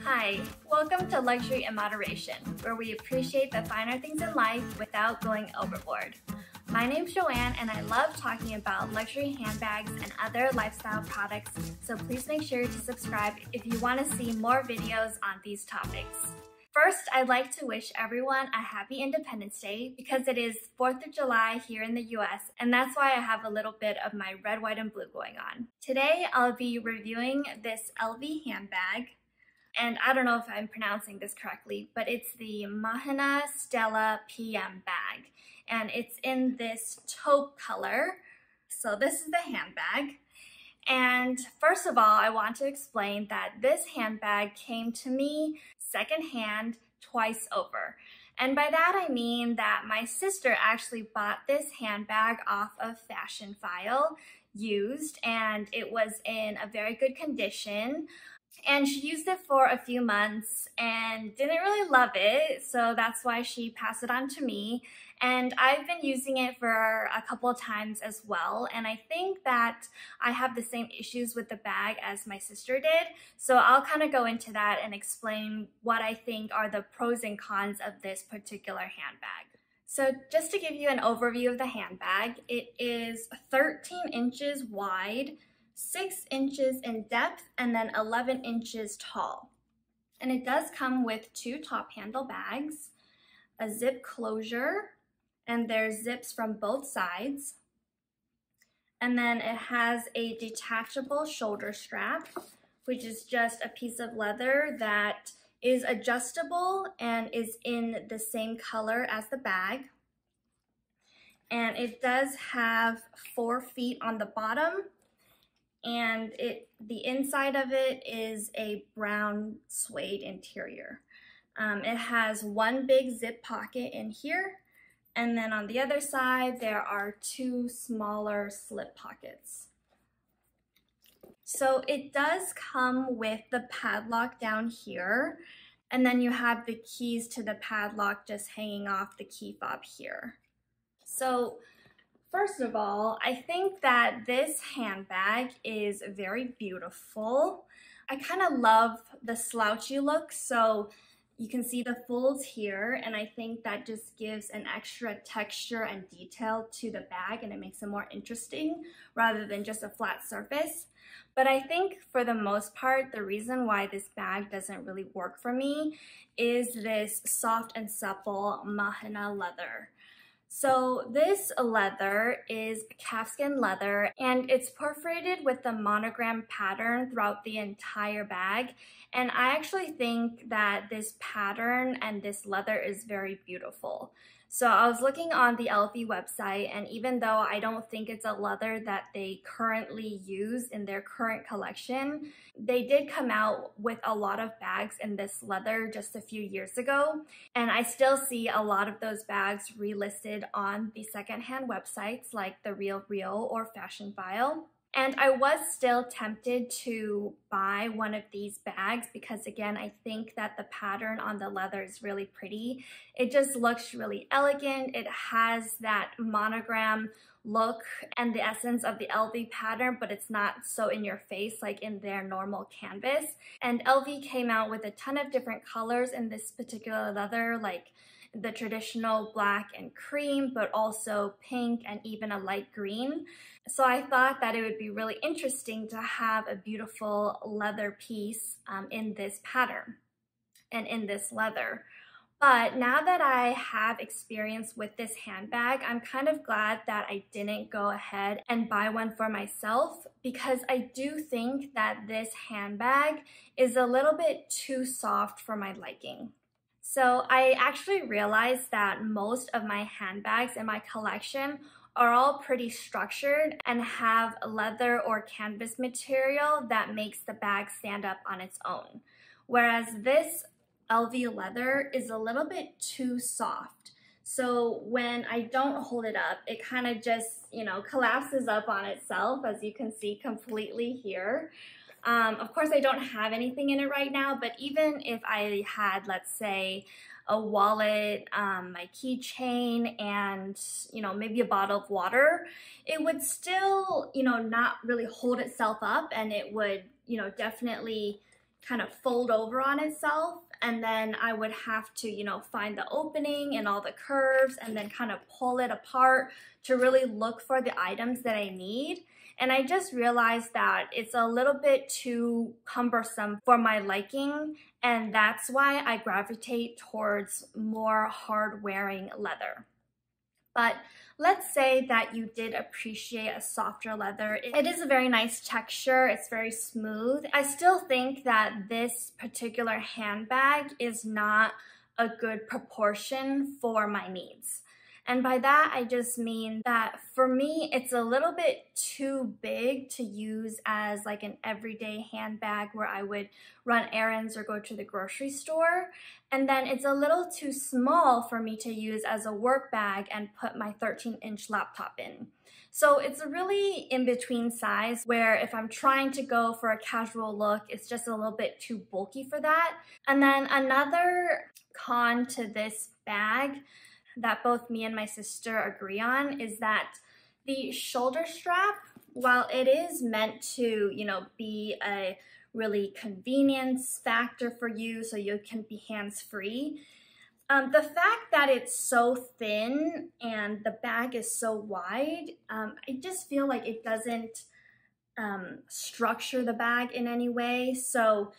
Hi, welcome to Luxury in Moderation, where we appreciate the finer things in life without going overboard. My name's Joanne and I love talking about luxury handbags and other lifestyle products, so please make sure to subscribe if you want to see more videos on these topics. First, I'd like to wish everyone a happy Independence Day because it is 4th of July here in the US, and that's why I have a little bit of my red, white, and blue going on. Today, I'll be reviewing this LV handbag, and I don't know if I'm pronouncing this correctly, but it's the Mahina Stella PM bag, and it's in this taupe color. So this is the handbag. And first of all, I want to explain that this handbag came to me secondhand twice over. And by that I mean that my sister actually bought this handbag off of Fashion File used, and it was in a very good condition. And she used it for a few months and didn't really love it, so that's why she passed it on to me. And I've been using it for a couple of times as well, and I think that I have the same issues with the bag as my sister did, so I'll kind of go into that and explain what I think are the pros and cons of this particular handbag. So just to give you an overview of the handbag, it is 13 inches wide, 6 inches in depth, and then 11 inches tall. And it does come with two top handle bags, a zip closure, and there's zips from both sides. And then it has a detachable shoulder strap, which is just a piece of leather that is adjustable and is in the same color as the bag. And it does have 4 feet on the bottom, and the inside of it is a brown suede interior. It has one big zip pocket in here, and then on the other side there are 2 smaller slip pockets. So it does come with the padlock down here, and then you have the keys to the padlock just hanging off the key fob here. So first of all, I think that this handbag is very beautiful. I kind of love the slouchy look, so you can see the folds here, and I think that just gives an extra texture and detail to the bag, and it makes it more interesting rather than just a flat surface. But I think for the most part, the reason why this bag doesn't really work for me is this soft and supple Mahina leather. So this leather is calfskin leather, and it's perforated with the monogram pattern throughout the entire bag. And I actually think that this pattern and this leather is very beautiful. So I was looking on the LV website, and even though I don't think it's a leather that they currently use in their current collection, they did come out with a lot of bags in this leather just a few years ago. And I still see a lot of those bags relisted on the secondhand websites like The Real Real or Fashion File. And I was still tempted to buy one of these bags because, again, I think that the pattern on the leather is really pretty. It just looks really elegant. It has that monogram look and the essence of the LV pattern, but it's not so in your face like in their normal canvas. And LV came out with a ton of different colors in this particular leather, like the traditional black and cream, but also pink and even a light green. So I thought that it would be really interesting to have a beautiful leather piece in this pattern and in this leather. But now that I have experience with this handbag, I'm kind of glad that I didn't go ahead and buy one for myself, because I do think that this handbag is a little bit too soft for my liking. So I actually realized that most of my handbags in my collection are all pretty structured and have leather or canvas material that makes the bag stand up on its own. Whereas this LV leather is a little bit too soft. So when I don't hold it up, it kind of just, collapses up on itself, as you can see completely here. Of course, I don't have anything in it right now, but even if I had, let's say, a wallet, my keychain, and, maybe a bottle of water, it would still, not really hold itself up, and it would, definitely kind of fold over on itself, and then I would have to, you know, find the opening and all the curves and then kind of pull it apart to really look for the items that I need. And I just realized that it's a little bit too cumbersome for my liking, and that's why I gravitate towards more hard-wearing leather. But let's say that you did appreciate a softer leather. It is a very nice texture. It's very smooth. I still think that this particular handbag is not a good proportion for my needs. And by that, I just mean that for me, it's a little bit too big to use as like an everyday handbag where I would run errands or go to the grocery store. And then it's a little too small for me to use as a work bag and put my 13-inch laptop in. So it's a really in-between size where if I'm trying to go for a casual look, it's just a little bit too bulky for that. And then another con to this bag that both me and my sister agree on is that the shoulder strap, while it is meant to, you know, be a really convenience factor for you so you can be hands-free, the fact that it's so thin and the bag is so wide, I just feel like it doesn't structure the bag in any way. So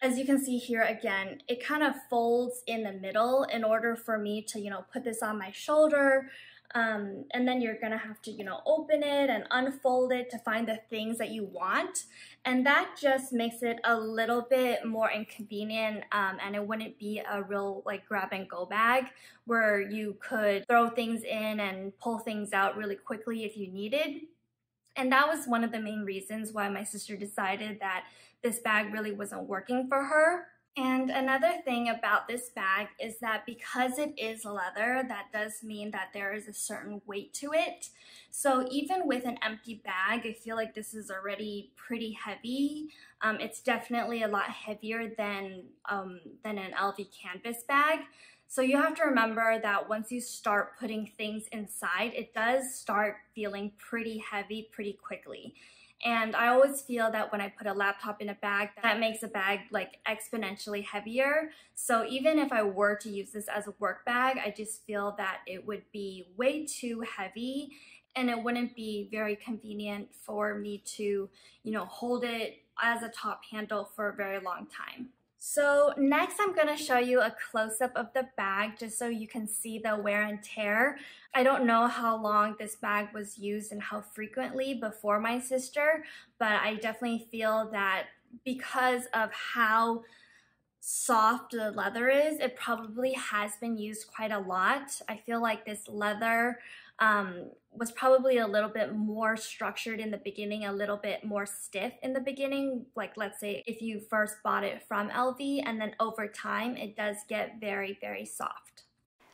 as you can see here again, it kind of folds in the middle in order for me to, you know, put this on my shoulder. And then you're gonna have to, you know, open it and unfold it to find the things that you want. And that just makes it a little bit more inconvenient, and it wouldn't be a real like grab and go bag where you could throw things in and pull things out really quickly if you needed. And that was one of the main reasons why my sister decided that this bag really wasn't working for her. And another thing about this bag is that because it is leather, that does mean that there is a certain weight to it. So even with an empty bag, I feel like this is already pretty heavy. It's definitely a lot heavier than an LV canvas bag. So you have to remember that once you start putting things inside, it does start feeling pretty heavy pretty quickly. And I always feel that when I put a laptop in a bag, that makes a bag like exponentially heavier. So even if I were to use this as a work bag, I just feel that it would be way too heavy and it wouldn't be very convenient for me to, you know, hold it as a top handle for a very long time. So next I'm going to show you a close-up of the bag just so you can see the wear and tear. I don't know how long this bag was used and how frequently before my sister, but I definitely feel that because of how soft the leather is, it probably has been used quite a lot. I feel like this leather was probably a little bit more structured in the beginning, a little bit more stiff in the beginning. Like let's say if you first bought it from LV, and then over time it does get very, very soft.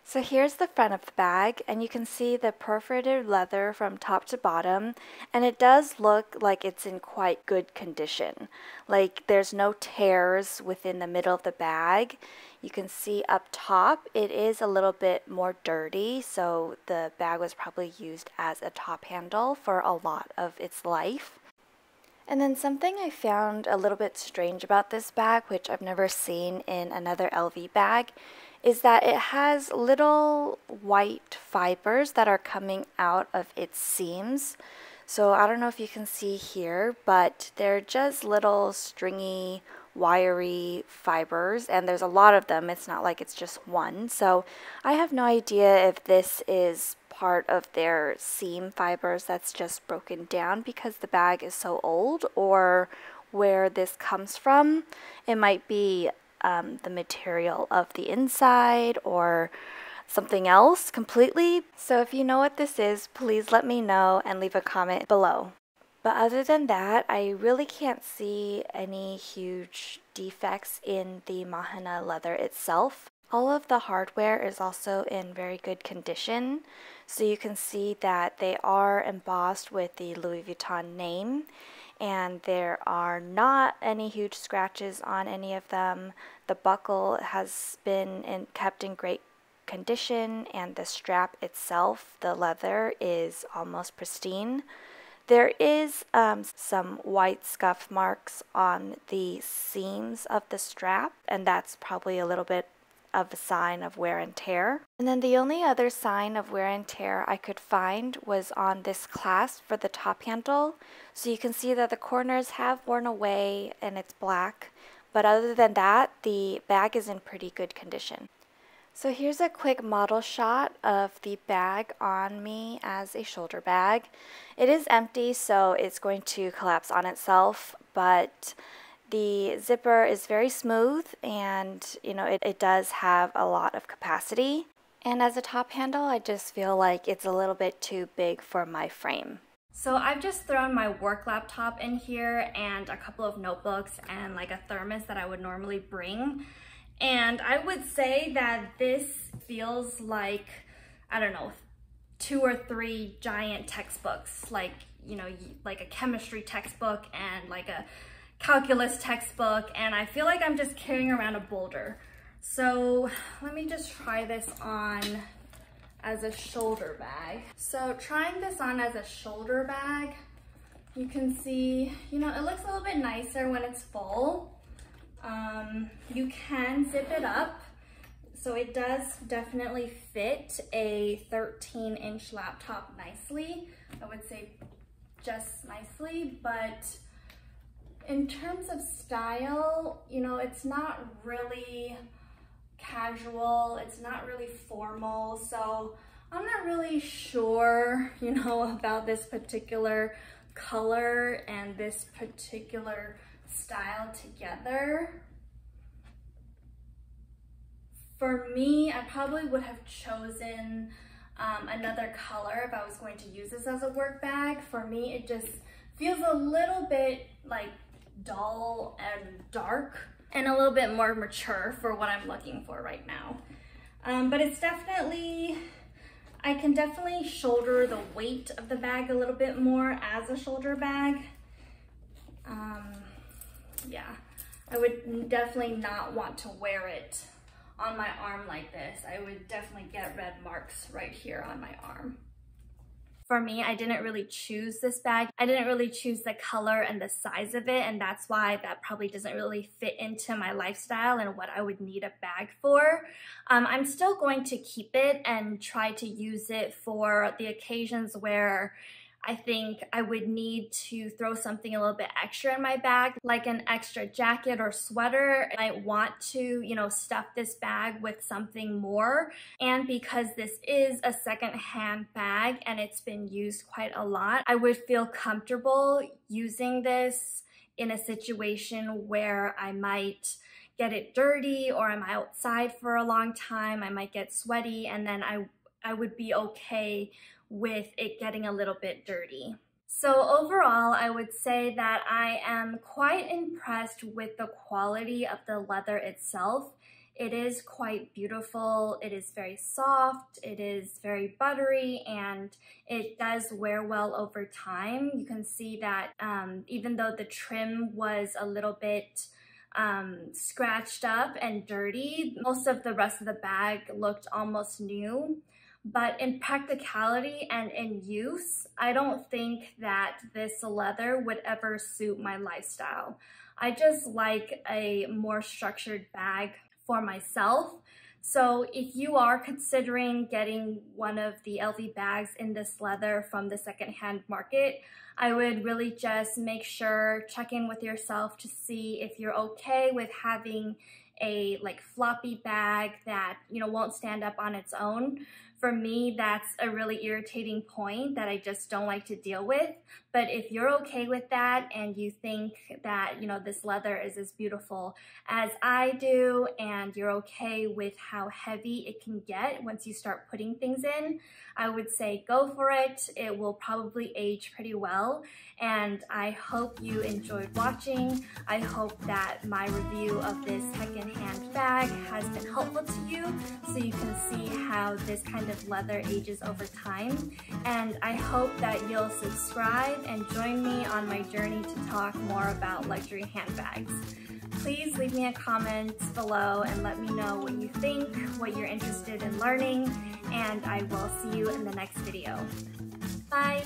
So here's the front of the bag, and you can see the perforated leather from top to bottom, and it does look like it's in quite good condition. Like there's no tears within the middle of the bag. You can see up top it is a little bit more dirty, so the bag was probably used as a top handle for a lot of its life. And then something I found a little bit strange about this bag, which I've never seen in another LV bag, is that it has little white fibers that are coming out of its seams. So I don't know if you can see here, but they're just little stringy, wiry fibers, and there's a lot of them. It's not like it's just one. So I have no idea if this is part of their seam fibers that's just broken down because the bag is so old, or where this comes from. It might be the material of the inside or something else completely. So if you know what this is, please let me know and leave a comment below. But other than that, I really can't see any huge defects in the Mahina leather itself. All of the hardware is also in very good condition. So you can see that they are embossed with the Louis Vuitton name, and there are not any huge scratches on any of them. The buckle has been kept in great condition, and the strap itself, the leather, is almost pristine. There is some white scuff marks on the seams of the strap, and that's probably a little bit of a sign of wear and tear. And then the only other sign of wear and tear I could find was on this clasp for the top handle. So you can see that the corners have worn away and it's black, but other than that, the bag is in pretty good condition. So here's a quick model shot of the bag on me as a shoulder bag. It is empty, so it's going to collapse on itself, but the zipper is very smooth and it does have a lot of capacity. And as a top handle, I just feel like it's a little bit too big for my frame. So I've just thrown my work laptop in here and a couple of notebooks and like a thermos that I would normally bring. And I would say that this feels like, I don't know, 2 or 3 giant textbooks, like a chemistry textbook and like a calculus textbook, and I feel like I'm just carrying around a boulder. So let me just try this on as a shoulder bag. So trying this on as a shoulder bag, you can see, it looks a little bit nicer when it's full. You can zip it up, so it does definitely fit a 13-inch laptop nicely. I would say just nicely, but in terms of style, it's not really casual, it's not really formal, so I'm not really sure, about this particular color and this particular style together. For me, I probably would have chosen another color if I was going to use this as a work bag. For me, it just feels a little bit like dull and dark and a little bit more mature for what I'm looking for right now. But it's definitely, I can definitely shoulder the weight of the bag a little bit more as a shoulder bag. Yeah, I would definitely not want to wear it on my arm like this. I would definitely get red marks right here on my arm. For me, I didn't really choose this bag. I didn't really choose the color and the size of it, and that's why that probably doesn't really fit into my lifestyle and what I would need a bag for. I'm still going to keep it and try to use it for the occasions where I think I would need to throw something a little bit extra in my bag, like an extra jacket or sweater. I want to, stuff this bag with something more. And because this is a secondhand bag and it's been used quite a lot, I would feel comfortable using this in a situation where I might get it dirty or I'm outside for a long time, I might get sweaty, and then I would be okay with it getting a little bit dirty. So overall, I would say that I am quite impressed with the quality of the leather itself. It is quite beautiful, it is very soft, it is very buttery, and it does wear well over time. You can see that even though the trim was a little bit scratched up and dirty, most of the rest of the bag looked almost new. But in practicality and in use, I don't think that this leather would ever suit my lifestyle. I just like a more structured bag for myself. So if you are considering getting one of the LV bags in this leather from the secondhand market, I would really just make sure, check in with yourself to see if you're okay with having a floppy bag that won't stand up on its own. For me, that's a really irritating point that I just don't like to deal with. But if you're okay with that and you think that, this leather is as beautiful as I do, and you're okay with how heavy it can get once you start putting things in, I would say go for it. It will probably age pretty well. And I hope you enjoyed watching. I hope that my review of this secondhand bag has been helpful to you, so you can see how this kind of leather ages over time. And I hope that you'll subscribe and join me on my journey to talk more about luxury handbags. Please leave me a comment below and let me know what you think, what you're interested in learning, and I will see you in the next video. Bye!